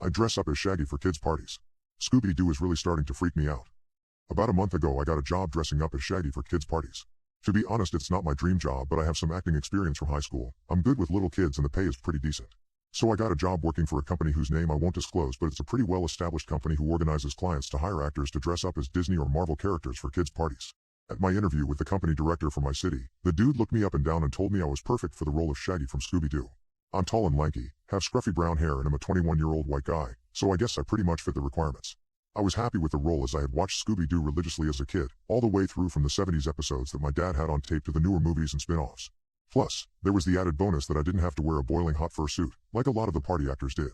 I dress up as Shaggy for kids' parties. Scooby Doo is really starting to freak me out. About a month ago I got a job dressing up as Shaggy for kids' parties. To be honest, it's not my dream job, but I have some acting experience from high school. I'm good with little kids and the pay is pretty decent. So I got a job working for a company whose name I won't disclose, but it's a pretty well-established company who organizes clients to hire actors to dress up as Disney or Marvel characters for kids' parties. At my interview with the company director for my city, the dude looked me up and down and told me I was perfect for the role of Shaggy from Scooby Doo. I'm tall and lanky, have scruffy brown hair, and I'm a 21-year-old white guy, so I guess I pretty much fit the requirements. I was happy with the role as I had watched Scooby Doo religiously as a kid, all the way through from the 70s episodes that my dad had on tape to the newer movies and spin-offs. Plus, there was the added bonus that I didn't have to wear a boiling hot fur suit, like a lot of the party actors did.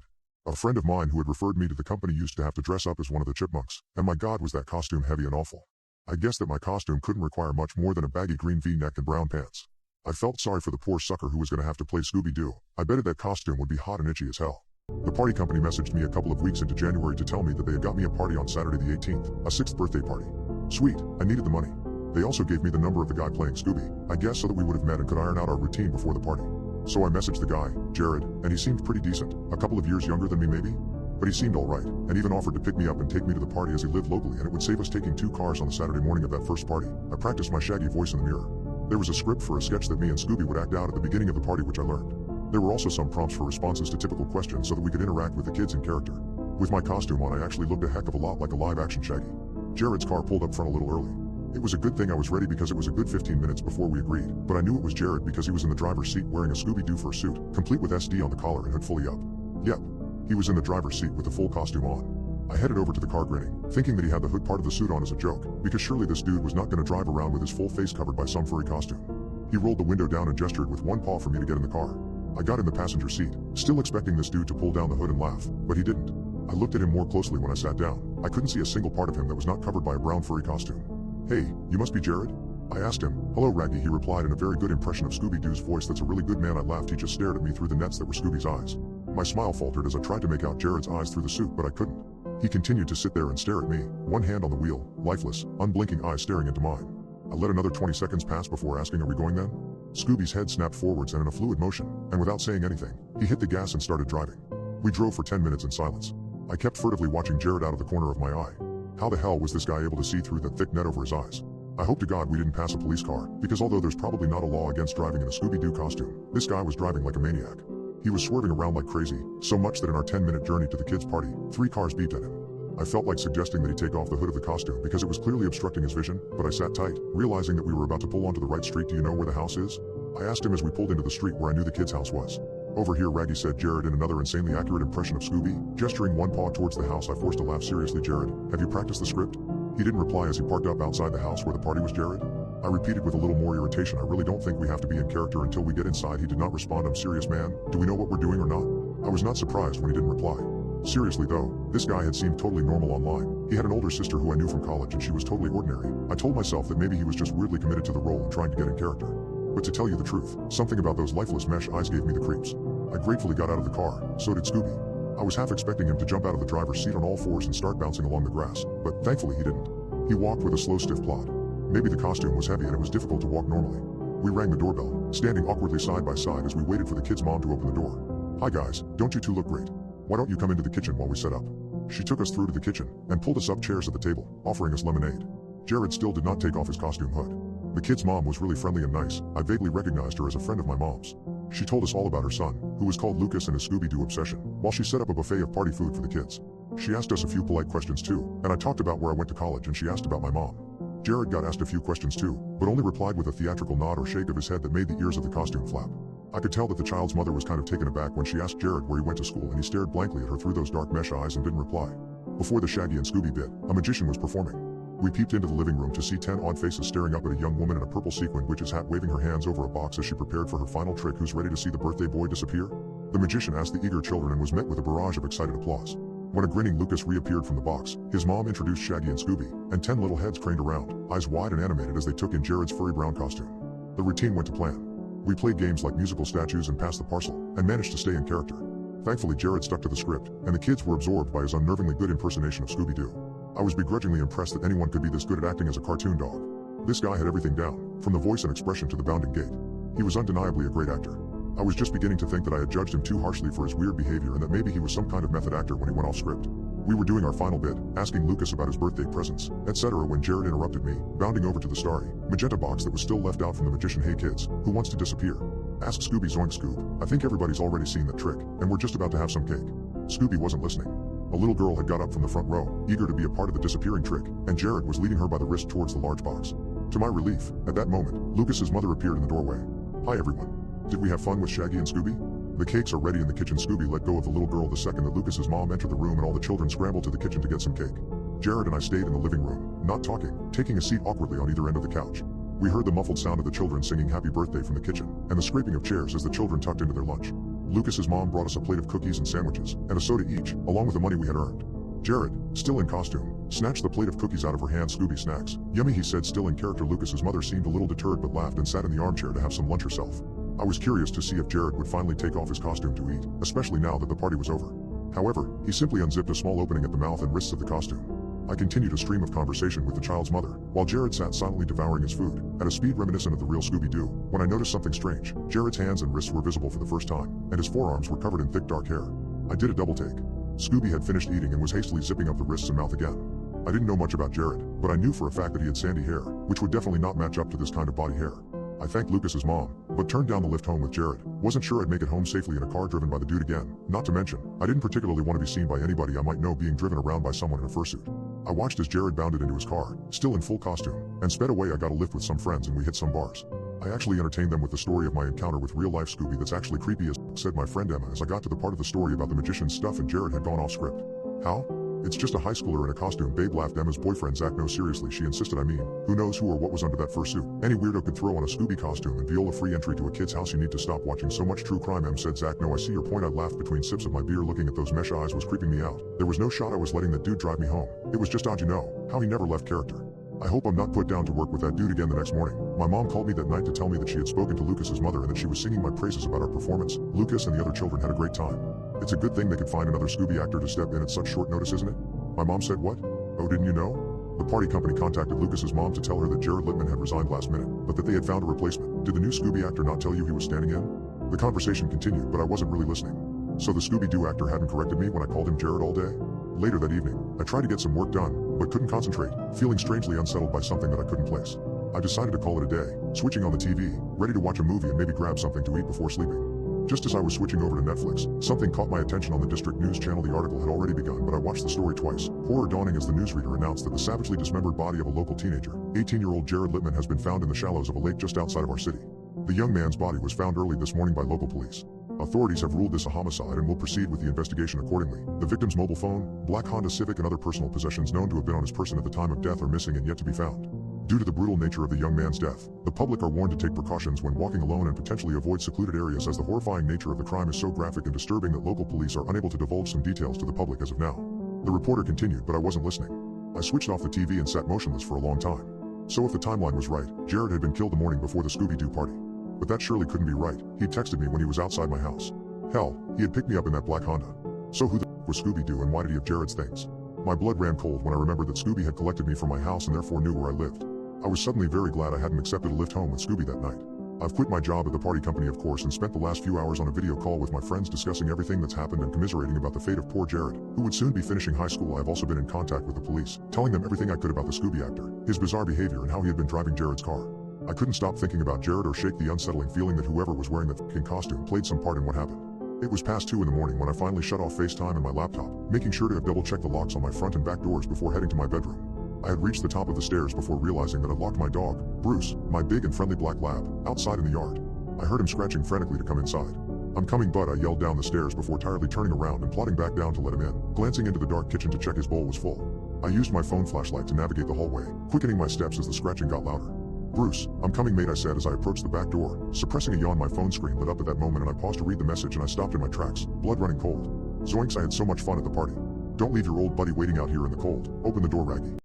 A friend of mine who had referred me to the company used to have to dress up as one of the chipmunks, and my god was that costume heavy and awful. I guess that my costume couldn't require much more than a baggy green V-neck and brown pants. I felt sorry for the poor sucker who was going to have to play Scooby Doo. I betted that costume would be hot and itchy as hell. The party company messaged me a couple of weeks into January to tell me that they had got me a party on Saturday the 18th, a 6th birthday party. Sweet, I needed the money. They also gave me the number of the guy playing Scooby, I guess so that we would have met and could iron out our routine before the party. So I messaged the guy, Jared, and he seemed pretty decent, a couple of years younger than me maybe? But he seemed alright, and even offered to pick me up and take me to the party as he lived locally, and it would save us taking 2 cars on the Saturday morning of that first party. I practiced my Shaggy voice in the mirror. There was a script for a sketch that me and Scooby would act out at the beginning of the party, which I learned. There were also some prompts for responses to typical questions so that we could interact with the kids in character. With my costume on, I actually looked a heck of a lot like a live-action Shaggy. Jared's car pulled up front a little early. It was a good thing I was ready because it was a good 15 minutes before we agreed, but I knew it was Jared because he was in the driver's seat wearing a Scooby Doo fur suit, complete with SD on the collar and hood fully up. Yep, he was in the driver's seat with the full costume on. I headed over to the car grinning, thinking that he had the hood part of the suit on as a joke, because surely this dude was not going to drive around with his full face covered by some furry costume. He rolled the window down and gestured with one paw for me to get in the car. I got in the passenger seat, still expecting this dude to pull down the hood and laugh, but he didn't. I looked at him more closely when I sat down. I couldn't see a single part of him that was not covered by a brown furry costume. "Hey, you must be Jared?" I asked him. "Hello, Raggy," he replied in a very good impression of Scooby Doo's voice. "That's a really good man." I laughed. He just stared at me through the nets that were Scooby's eyes. My smile faltered as I tried to make out Jared's eyes through the suit, but I couldn't. He continued to sit there and stare at me, one hand on the wheel, lifeless, unblinking eyes staring into mine. I let another 20 seconds pass before asking, "Are we going then?" Scooby's head snapped forwards and in a fluid motion, and without saying anything, he hit the gas and started driving. We drove for 10 minutes in silence. I kept furtively watching Jared out of the corner of my eye. How the hell was this guy able to see through that thick net over his eyes? I hope to God we didn't pass a police car, because although there's probably not a law against driving in a Scooby Doo costume, this guy was driving like a maniac. He was swerving around like crazy, so much that in our 10-minute journey to the kids' party, 3 cars beeped at him. I felt like suggesting that he take off the hood of the costume because it was clearly obstructing his vision, but I sat tight, realizing that we were about to pull onto the right street. "Do you know where the house is?" I asked him as we pulled into the street where I knew the kids' house was. "Over here, Raggy," said Jared in another insanely accurate impression of Scooby, gesturing one paw towards the house. I forced a laugh. "Seriously, Jared, have you practiced the script?" He didn't reply as he parked up outside the house where the party was. "Jared?" I repeated with a little more irritation. "I really don't think we have to be in character until we get inside." He did not respond. "I'm serious, man. Do we know what we're doing or not?" I was not surprised when he didn't reply. Seriously though, this guy had seemed totally normal online. He had an older sister who I knew from college and she was totally ordinary. I told myself that maybe he was just weirdly committed to the role and trying to get in character. But to tell you the truth, something about those lifeless mesh eyes gave me the creeps. I gratefully got out of the car, so did Scooby. I was half expecting him to jump out of the driver's seat on all fours and start bouncing along the grass, but thankfully he didn't. He walked with a slow, stiff plod. Maybe the costume was heavy and it was difficult to walk normally. We rang the doorbell, standing awkwardly side by side as we waited for the kid's mom to open the door. "Hi guys, don't you two look great? Why don't you come into the kitchen while we set up?" She took us through to the kitchen and pulled us up chairs at the table, offering us lemonade. Jared still did not take off his costume hood. The kid's mom was really friendly and nice. I vaguely recognized her as a friend of my mom's. She told us all about her son, who was called Lucas, and his Scooby Doo obsession, while she set up a buffet of party food for the kids. She asked us a few polite questions too, and I talked about where I went to college and she asked about my mom. Jared got asked a few questions too, but only replied with a theatrical nod or shake of his head that made the ears of the costume flap. I could tell that the child's mother was kind of taken aback when she asked Jared where he went to school, and he stared blankly at her through those dark mesh eyes and didn't reply. Before the Shaggy and Scooby bit, a magician was performing. We peeped into the living room to see 10 odd faces staring up at a young woman in a purple sequined witch's hat waving her hands over a box as she prepared for her final trick. "Who's ready to see the birthday boy disappear?" The magician asked the eager children and was met with a barrage of excited applause. When a grinning Lucas reappeared from the box, his mom introduced Shaggy and Scooby, and 10 little heads craned around, eyes wide and animated as they took in Jared's furry brown costume. The routine went to plan. We played games like musical statues and passed the parcel, and managed to stay in character. Thankfully Jared stuck to the script, and the kids were absorbed by his unnervingly good impersonation of Scooby Doo. I was begrudgingly impressed that anyone could be this good at acting as a cartoon dog. This guy had everything down, from the voice and expression to the bounding gait. He was undeniably a great actor. I was just beginning to think that I had judged him too harshly for his weird behavior and that maybe he was some kind of method actor when he went off script. We were doing our final bit, asking Lucas about his birthday presents, etc. when Jared interrupted me, bounding over to the starry, magenta box that was still left out from the magician Hey Kids, who wants to disappear? Ask Scooby Zoink Scoob. I think everybody's already seen that trick, and we're just about to have some cake. Scooby wasn't listening. A little girl had got up from the front row, eager to be a part of the disappearing trick, and Jared was leading her by the wrist towards the large box. To my relief, at that moment, Lucas's mother appeared in the doorway. Hi everyone. Did we have fun with Shaggy and Scooby? The cakes are ready in the kitchen. Scooby let go of the little girl the second that Lucas's mom entered the room and all the children scrambled to the kitchen to get some cake. Jared and I stayed in the living room, not talking, taking a seat awkwardly on either end of the couch. We heard the muffled sound of the children singing happy birthday from the kitchen, and the scraping of chairs as the children tucked into their lunch. Lucas's mom brought us a plate of cookies and sandwiches, and a soda each, along with the money we had earned. Jared, still in costume, snatched the plate of cookies out of her hand. Scooby snacks. Yummy, he said, still in character. Lucas's mother seemed a little deterred but laughed and sat in the armchair to have some lunch herself. I was curious to see if Jared would finally take off his costume to eat, especially now that the party was over. However, he simply unzipped a small opening at the mouth and wrists of the costume. I continued a stream of conversation with the child's mother, while Jared sat silently devouring his food, at a speed reminiscent of the real Scooby Doo, when I noticed something strange. Jared's hands and wrists were visible for the first time, and his forearms were covered in thick dark hair. I did a double take. Scooby had finished eating and was hastily zipping up the wrists and mouth again. I didn't know much about Jared, but I knew for a fact that he had sandy hair, which would definitely not match up to this kind of body hair. I thanked Lucas's mom, but turned down the lift home with Jared. Wasn't sure I'd make it home safely in a car driven by the dude again. Not to mention, I didn't particularly want to be seen by anybody I might know being driven around by someone in a fursuit. I watched as Jared bounded into his car, still in full costume, and sped away. I got a lift with some friends and we hit some bars. I actually entertained them with the story of my encounter with real-life Scooby that's actually creepy as said my friend Emma as I got to the part of the story about the magician's stuff and Jared had gone off script. How? It's just a high schooler in a costume, babe, laughed Emma's boyfriend Zach. No, seriously, she insisted. I mean, who knows who or what was under that fursuit? Any weirdo could throw on a Scooby costume and viola free entry to a kid's house. You need to stop watching so much true crime, Em said. Zach, no, I see your point. I laughed between sips of my beer. Looking at those mesh eyes was creeping me out. There was no shot I was letting that dude drive me home. It was just odd, you know, how he never left character. I hope I'm not put down to work with that dude again the next morning. My mom called me that night to tell me that she had spoken to Lucas's mother and that she was singing my praises about our performance. Lucas and the other children had a great time. It's a good thing they could find another Scooby actor to step in at such short notice, isn't it? My mom said, what? Oh, didn't you know? The party company contacted Lucas's mom to tell her that Jared Littman had resigned last minute, but that they had found a replacement. Did the new Scooby actor not tell you he was standing in? The conversation continued, but I wasn't really listening. So the Scooby Doo actor hadn't corrected me when I called him Jared all day? Later that evening, I tried to get some work done, but couldn't concentrate, feeling strangely unsettled by something that I couldn't place. I decided to call it a day, switching on the TV, ready to watch a movie and maybe grab something to eat before sleeping. Just as I was switching over to Netflix, something caught my attention on the district news channel. The article had already begun, but I watched the story twice, horror dawning as the newsreader announced that the savagely dismembered body of a local teenager, 18-year-old Jared Littman, has been found in the shallows of a lake just outside of our city. The young man's body was found early this morning by local police. Authorities have ruled this a homicide and will proceed with the investigation accordingly. The victim's mobile phone, black Honda Civic and other personal possessions known to have been on his person at the time of death are missing and yet to be found. Due to the brutal nature of the young man's death, the public are warned to take precautions when walking alone and potentially avoid secluded areas, as the horrifying nature of the crime is so graphic and disturbing that local police are unable to divulge some details to the public as of now. The reporter continued, but I wasn't listening. I switched off the TV and sat motionless for a long time. So if the timeline was right, Jared had been killed the morning before the Scooby Doo party. But that surely couldn't be right. He'd texted me when he was outside my house. Hell, he had picked me up in that black Honda. So who the f was Scooby Doo and why did he have Jared's things? My blood ran cold when I remembered that Scooby had collected me from my house and therefore knew where I lived. I was suddenly very glad I hadn't accepted a lift home with Scooby that night. I've quit my job at the party company, of course, and spent the last few hours on a video call with my friends discussing everything that's happened and commiserating about the fate of poor Jared, who would soon be finishing high school. I've also been in contact with the police, telling them everything I could about the Scooby actor, his bizarre behavior and how he had been driving Jared's car. I couldn't stop thinking about Jared or shake the unsettling feeling that whoever was wearing that f***ing costume played some part in what happened. It was past 2 in the morning when I finally shut off FaceTime and my laptop, making sure to have double-checked the locks on my front and back doors before heading to my bedroom. I had reached the top of the stairs before realizing that I'd locked my dog, Bruce, my big and friendly black lab, outside in the yard. I heard him scratching frantically to come inside. I'm coming, bud, I yelled down the stairs before tiredly turning around and plodding back down to let him in, glancing into the dark kitchen to check his bowl was full. I used my phone flashlight to navigate the hallway, quickening my steps as the scratching got louder. Bruce, I'm coming, mate, I said as I approached the back door. Suppressing a yawn, my phone screen lit up at that moment and I paused to read the message and I stopped in my tracks, blood running cold. Zoinks, I had so much fun at the party. Don't leave your old buddy waiting out here in the cold. Open the door, Raggy.